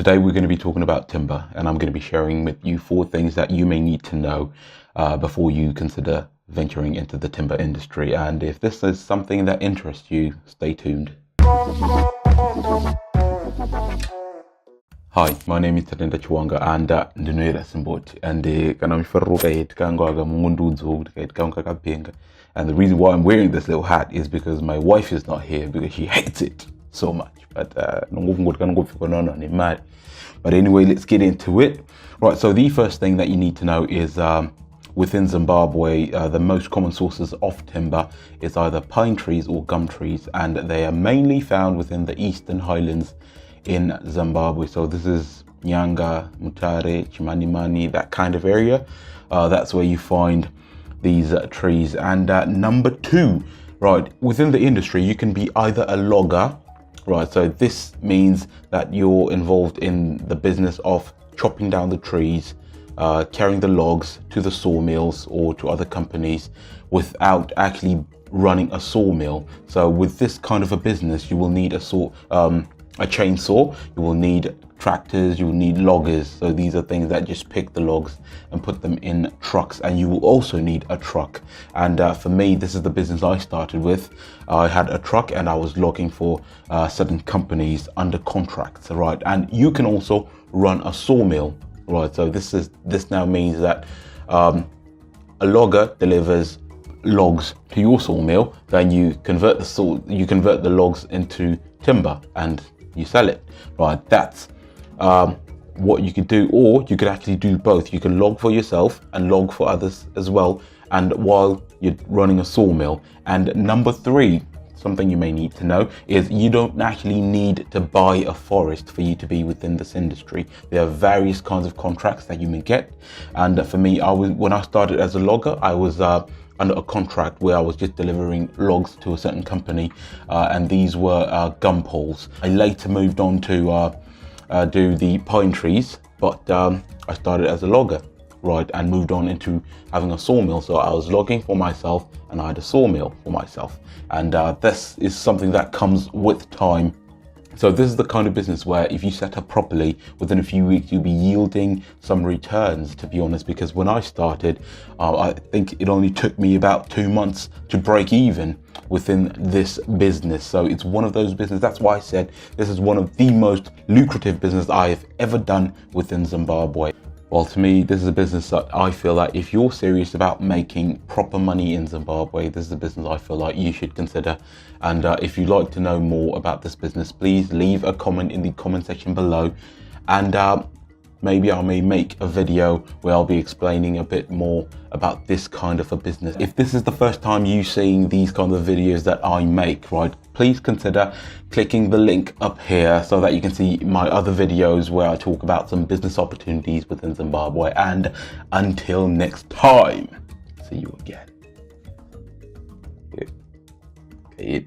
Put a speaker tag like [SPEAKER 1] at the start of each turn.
[SPEAKER 1] Today we're going to be talking about timber, and I'm going to be sharing with you 4 things that you may need to know before you consider venturing into the timber industry. And if this is something that interests you, stay tuned. Hi, my name is Tatenda Chiwanga and ndinoira simboti and kana mferruka yetkangwaga mungundudzo yetkanga kapenga. And the reason why I'm wearing this little hat is because my wife is not here because she hates it so much. But anyway, let's get into it. Right, so the first thing that you need to know is within Zimbabwe, the most common sources of timber is either pine trees or gum trees, and they are mainly found within the eastern highlands in Zimbabwe. So this is Nyanga, Mutare, Chimanimani, that kind of area. That's where you find these trees. And number 2, right, within the industry, you can be either a logger, right, so this means that you're involved in the business of chopping down the trees, carrying the logs to the sawmills or to other companies without actually running a sawmill. So with this kind of a business, you will need a chainsaw, you will need tractors, you will need loggers. So these are things that just pick the logs and put them in trucks, and you will also need a truck. And for me, this is the business I started with. I had a truck and I was logging for certain companies under contracts, right? And you can also run a sawmill, right? So this now means that a logger delivers logs to your sawmill, then you convert the logs into timber and you sell it, right? That's what you could do, or you could actually do both. You can log for yourself and log for others as well, and while you're running a sawmill. And number 3, something you may need to know, is you don't actually need to buy a forest for you to be within this industry. There are various kinds of contracts that you may get, and for me, when I started as a logger, I was under a contract where I was just delivering logs to a certain company, and these were gum poles. I later moved on to do the pine trees, but I started as a logger, right, and moved on into having a sawmill. So I was logging for myself and I had a sawmill for myself, and this is something that comes with time. So this is the kind of business where if you set up properly, within a few weeks, you'll be yielding some returns, to be honest, because when I started, I think it only took me about 2 months to break even within this business. So it's one of those businesses. That's why I said this is one of the most lucrative business I have ever done within Zimbabwe. Well, to me, this is a business that I feel like if you're serious about making proper money in Zimbabwe, this is a business I feel like you should consider. And if you'd like to know more about this business, please leave a comment in the comment section below. And maybe I may make a video where I'll be explaining a bit more about this kind of a business. If this is the first time you seeing these kind of videos that I make, right, please consider clicking the link up here so that you can see my other videos where I talk about some business opportunities within Zimbabwe. And until next time, see you again. Okay.